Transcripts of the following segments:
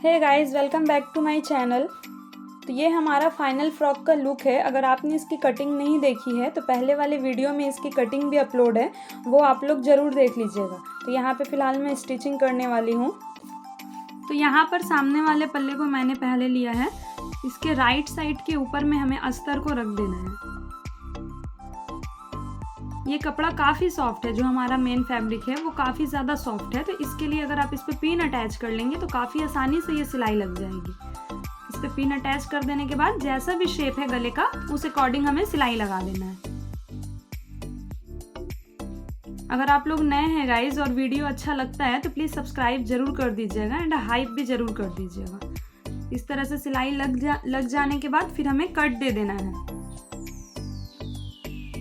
Hey guys, welcome back to my channel. तो ये हमारा फाइनल फ्रॉक का लुक है। अगर आपने इसकी कटिंग नहीं देखी है तो पहले वाले वीडियो में इसकी कटिंग भी अपलोड है, वो आप लोग ज़रूर देख लीजिएगा। तो यहाँ पे फ़िलहाल मैं स्टिचिंग करने वाली हूँ। तो यहाँ पर सामने वाले पल्ले को मैंने पहले लिया है। इसके राइट साइड के ऊपर में हमें अस्तर को रख देना है। ये कपड़ा काफ़ी सॉफ्ट है, जो हमारा मेन फैब्रिक है वो काफ़ी ज़्यादा सॉफ्ट है। तो इसके लिए अगर आप इस पर पिन अटैच कर लेंगे तो काफ़ी आसानी से ये सिलाई लग जाएगी। इस पर पिन अटैच कर देने के बाद जैसा भी शेप है गले का उस अकॉर्डिंग हमें सिलाई लगा देना है। अगर आप लोग नए हैं गाइज और वीडियो अच्छा लगता है तो प्लीज़ सब्सक्राइब जरूर कर दीजिएगा एंड हाइप भी जरूर कर दीजिएगा। इस तरह से सिलाई लग जाने के बाद फिर हमें कट दे देना है।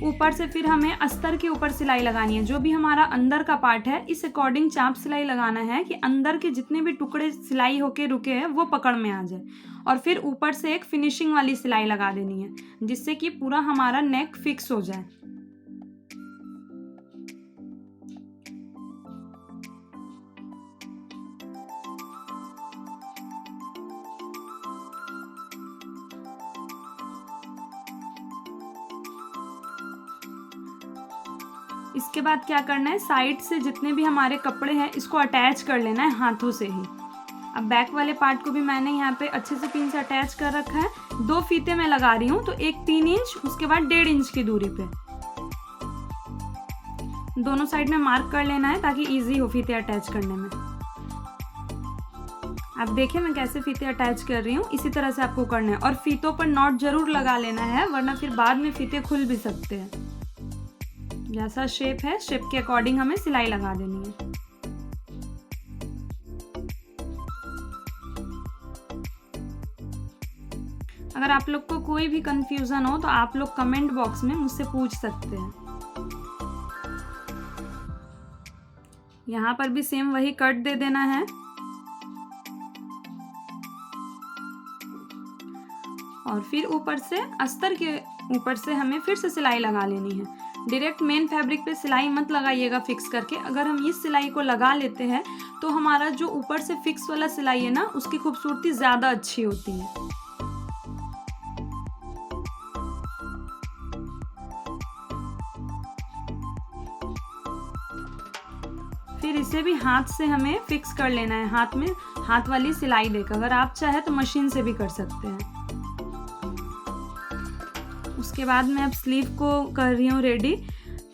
ऊपर से फिर हमें अस्तर के ऊपर सिलाई लगानी है। जो भी हमारा अंदर का पार्ट है इस अकॉर्डिंग चाप सिलाई लगाना है कि अंदर के जितने भी टुकड़े सिलाई होके रुके हैं वो पकड़ में आ जाए। और फिर ऊपर से एक फिनिशिंग वाली सिलाई लगा देनी है जिससे कि पूरा हमारा नेक फिक्स हो जाए। इसके बाद क्या करना है, साइड से जितने भी हमारे कपड़े हैं इसको अटैच कर लेना है हाथों से ही। अब बैक वाले पार्ट को भी मैंने यहाँ पे अच्छे से पिन से अटैच कर रखा है। 2 फीते मैं लगा रही हूँ, तो एक 3 इंच, उसके बाद 1.5 इंच की दूरी पे दोनों साइड में मार्क कर लेना है ताकि इजी हो फीते अटैच करने में। आप देखिए मैं कैसे फीते अटैच कर रही हूँ, इसी तरह से आपको करना है। और फीतों पर नॉट जरूर लगा लेना है वरना फिर बाद में फीते खुल भी सकते हैं। जैसा शेप है शेप के अकॉर्डिंग हमें सिलाई लगा देनी है। अगर आप लोग को कोई भी कंफ्यूजन हो तो आप लोग कमेंट बॉक्स में मुझसे पूछ सकते हैं। यहाँ पर भी सेम वही कट दे देना है। और फिर ऊपर से अस्तर के ऊपर से हमें फिर से सिलाई लगा लेनी है। डायरेक्ट मेन फैब्रिक पे सिलाई मत लगाइएगा फिक्स करके। अगर हम इस सिलाई को लगा लेते हैं तो हमारा जो ऊपर से फिक्स वाला सिलाई है ना उसकी खूबसूरती ज़्यादा अच्छी होती है। फिर इसे भी हाथ से हमें फिक्स कर लेना है, हाथ में हाथ वाली सिलाई देकर। अगर आप चाहे तो मशीन से भी कर सकते हैं। उसके बाद मैं अब स्लीव को कर रही हूँ रेडी।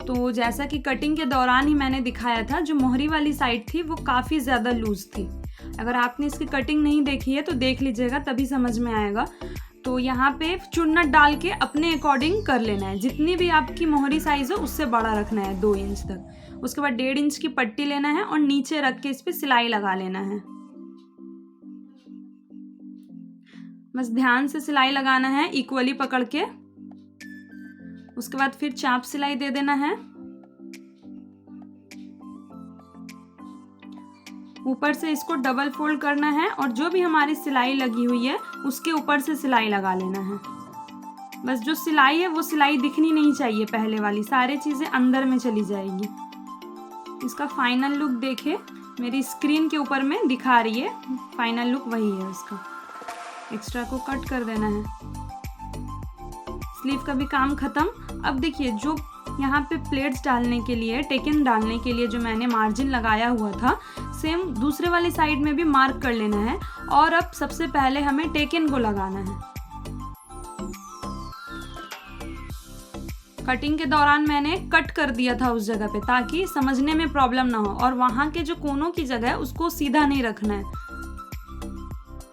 तो जैसा कि कटिंग के दौरान ही मैंने दिखाया था, जो मोहरी वाली साइड थी वो काफ़ी ज़्यादा लूज थी। अगर आपने इसकी कटिंग नहीं देखी है तो देख लीजिएगा, तभी समझ में आएगा। तो यहाँ पे चुन्नट डाल के अपने अकॉर्डिंग कर लेना है। जितनी भी आपकी मोहरी साइज़ हो उससे बड़ा रखना है 2 इंच तक। उसके बाद 1.5 इंच की पट्टी लेना है और नीचे रख के इस पर सिलाई लगा लेना है। बस ध्यान से सिलाई लगाना है, इक्वली पकड़ के। उसके बाद फिर चाप सिलाई दे देना है। ऊपर से इसको डबल फोल्ड करना है और जो भी हमारी सिलाई लगी हुई है उसके ऊपर से सिलाई लगा लेना है। बस जो सिलाई है वो सिलाई दिखनी नहीं चाहिए, पहले वाली सारी चीज़ें अंदर में चली जाएगी। इसका फाइनल लुक देखिए, मेरी स्क्रीन के ऊपर में दिखा रही है। फाइनल लुक वही है उसका। एक्स्ट्रा को कट कर देना है। स्लीव का भी काम खत्म। अब देखिए, जो यहाँ पे प्लेट्स डालने के लिए, टेकन डालने के लिए जो मैंने मार्जिन लगाया हुआ था, सेम दूसरे वाली साइड में भी मार्क कर लेना है। और अब सबसे पहले हमें टेकन को लगाना है। कटिंग के दौरान मैंने कट कर दिया था उस जगह पे ताकि समझने में प्रॉब्लम ना हो। और वहाँ के जो कोनों की जगह है उसको सीधा नहीं रखना है,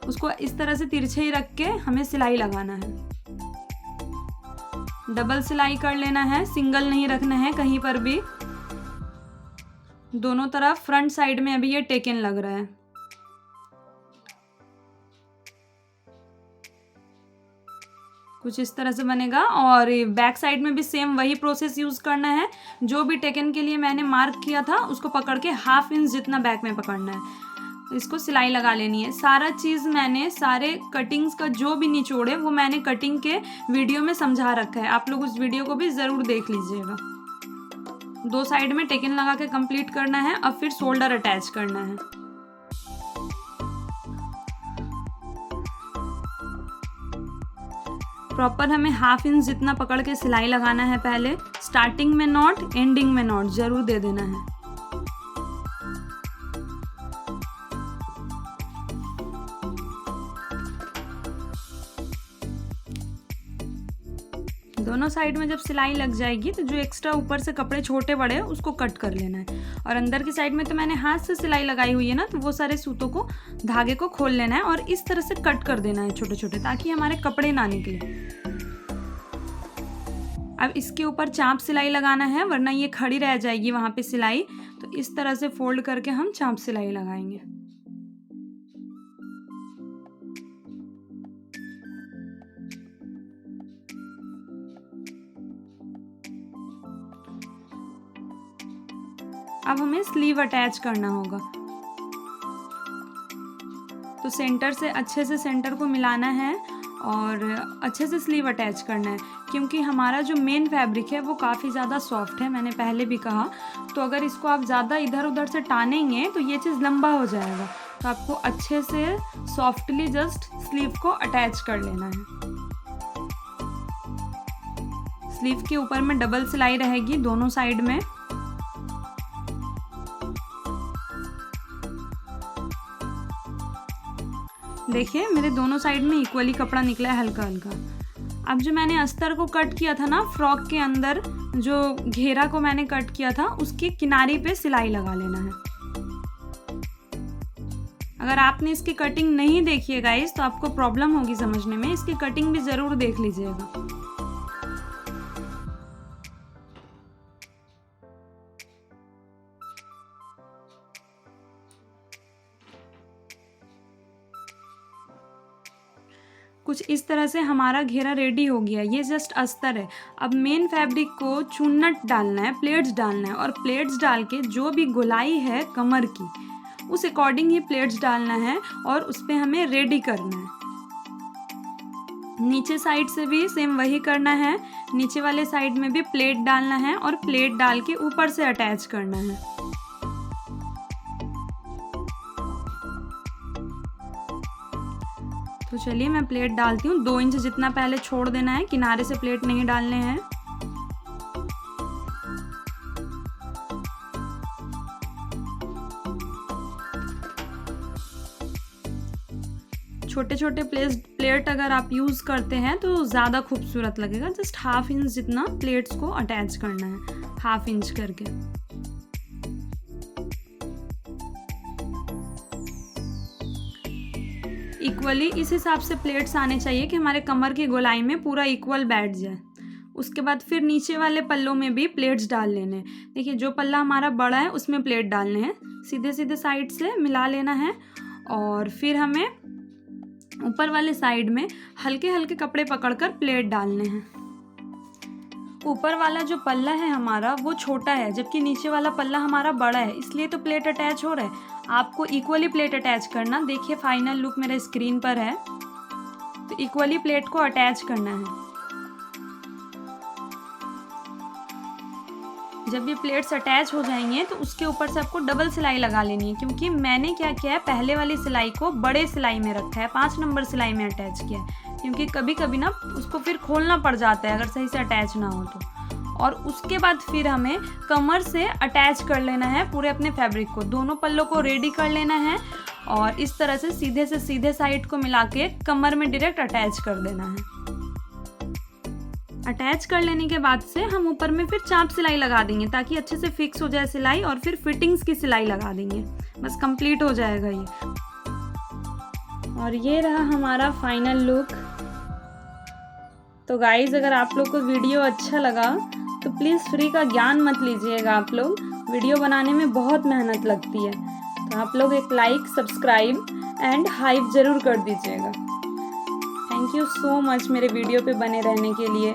उसको इस तरह से तिरछे ही रख के हमें सिलाई लगाना है। डबल सिलाई कर लेना है, सिंगल नहीं रखना है कहीं पर भी। दोनों तरफ फ्रंट साइड में अभी ये टेकन लग रहा है। कुछ इस तरह से बनेगा। और बैक साइड में भी सेम वही प्रोसेस यूज करना है। जो भी टेकन के लिए मैंने मार्क किया था उसको पकड़ के 1/2 इंच जितना बैक में पकड़ना है। इसको सिलाई लगा लेनी है। सारा चीज़ मैंने, सारे कटिंग्स का जो भी निचोड़ है वो मैंने कटिंग के वीडियो में समझा रखा है। आप लोग उस वीडियो को भी ज़रूर देख लीजिएगा। 2 साइड में टेकन लगा के कंप्लीट करना है। अब फिर शोल्डर अटैच करना है। प्रॉपर हमें 1/2 इंच जितना पकड़ के सिलाई लगाना है। पहले स्टार्टिंग में नॉट, एंडिंग में नॉट ज़रूर दे देना है। दोनों साइड में जब सिलाई लग जाएगी तो जो एक्स्ट्रा ऊपर से कपड़े छोटे बड़े हैं उसको कट कर लेना है। और अंदर की साइड में तो मैंने हाथ से सिलाई लगाई हुई है ना, तो वो सारे सूतों को, धागे को खोल लेना है और इस तरह से कट कर देना है छोटे छोटे, ताकि हमारे कपड़े ना निकले। अब इसके ऊपर चाप सिलाई लगाना है, वरना ये खड़ी रह जाएगी वहाँ पे सिलाई। तो इस तरह से फोल्ड करके हम चाप सिलाई लगाएंगे। अब हमें स्लीव अटैच करना होगा, तो सेंटर से अच्छे से सेंटर को मिलाना है और अच्छे से स्लीव अटैच करना है। क्योंकि हमारा जो मेन फैब्रिक है वो काफ़ी ज़्यादा सॉफ्ट है, मैंने पहले भी कहा। तो अगर इसको आप ज़्यादा इधर उधर से टानेंगे तो ये चीज़ लंबा हो जाएगा। तो आपको अच्छे से सॉफ्टली जस्ट स्लीव को अटैच कर लेना है। स्लीव के ऊपर में डबल सिलाई रहेगी दोनों साइड में। देखिए मेरे दोनों साइड में इक्वली कपड़ा निकला है हल्का हल्का। अब जो मैंने अस्तर को कट किया था ना, फ्रॉक के अंदर जो घेरा को मैंने कट किया था, उसके किनारे पे सिलाई लगा लेना है। अगर आपने इसकी कटिंग नहीं देखी है गाइस तो आपको प्रॉब्लम होगी समझने में। इसकी कटिंग भी ज़रूर देख लीजिएगा। कुछ इस तरह से हमारा घेरा रेडी हो गया। ये जस्ट अस्तर है। अब मेन फैब्रिक को चुन्नट डालना है, प्लेट्स डालना है, और प्लेट्स डाल के जो भी गोलाई है कमर की उस अकॉर्डिंग ही प्लेट्स डालना है और उस पर हमें रेडी करना है। नीचे साइड से भी सेम वही करना है। नीचे वाले साइड में भी प्लेट डालना है और प्लेट डाल के ऊपर से अटैच करना है। तो चलिए मैं प्लेट डालती हूँ। 2 इंच जितना पहले छोड़ देना है, किनारे से प्लेट नहीं डालने हैं। छोटे छोटे प्लेट अगर आप यूज़ करते हैं तो ज़्यादा खूबसूरत लगेगा। जस्ट 1/2 इंच जितना प्लेट्स को अटैच करना है, 1/2 इंच करके। इक्वली इस हिसाब से प्लेट्स आने चाहिए कि हमारे कमर की गोलाई में पूरा इक्वल बैठ जाए। उसके बाद फिर नीचे वाले पल्लों में भी प्लेट्स डाल लेने हैं। देखिए जो पल्ला हमारा बड़ा है उसमें प्लेट डालने हैं, सीधे सीधे साइड से मिला लेना है। और फिर हमें ऊपर वाले साइड में हल्के हल्के कपड़े पकड़कर प्लेट डालने हैं। ऊपर वाला जो पल्ला है हमारा वो छोटा है, जबकि नीचे वाला पल्ला हमारा बड़ा है, इसलिए तो प्लेट अटैच हो रहा है। आपको इक्वली प्लेट अटैच करना। देखिए फाइनल लुक मेरे स्क्रीन पर है। तो इक्वली प्लेट को अटैच करना है। जब ये प्लेट्स अटैच हो जाएंगे तो उसके ऊपर से आपको डबल सिलाई लगा लेनी है। क्योंकि मैंने क्या किया है, पहले वाली सिलाई को बड़े सिलाई में रखा है, 5 नंबर सिलाई में अटैच किया है। क्योंकि कभी कभी ना उसको फिर खोलना पड़ जाता है अगर सही से अटैच ना हो तो। और उसके बाद फिर हमें कमर से अटैच कर लेना है पूरे अपने फैब्रिक को। दोनों पल्लों को रेडी कर लेना है और इस तरह से सीधे साइड को मिला के कमर में डायरेक्ट अटैच कर देना है। अटैच कर लेने के बाद से हम ऊपर में फिर चाप सिलाई लगा देंगे, ताकि अच्छे से फिक्स हो जाए सिलाई। और फिर फिटिंग्स की सिलाई लगा देंगे, बस कंप्लीट हो जाएगा ये। और ये रहा हमारा फाइनल लुक। तो गाइज अगर आप लोग को वीडियो अच्छा लगा तो प्लीज़ फ्री का ज्ञान मत लीजिएगा। आप लोग वीडियो बनाने में बहुत मेहनत लगती है, तो आप लोग एक लाइक, सब्सक्राइब एंड हाइप ज़रूर कर दीजिएगा। थैंक यू सो मच मेरे वीडियो पे बने रहने के लिए।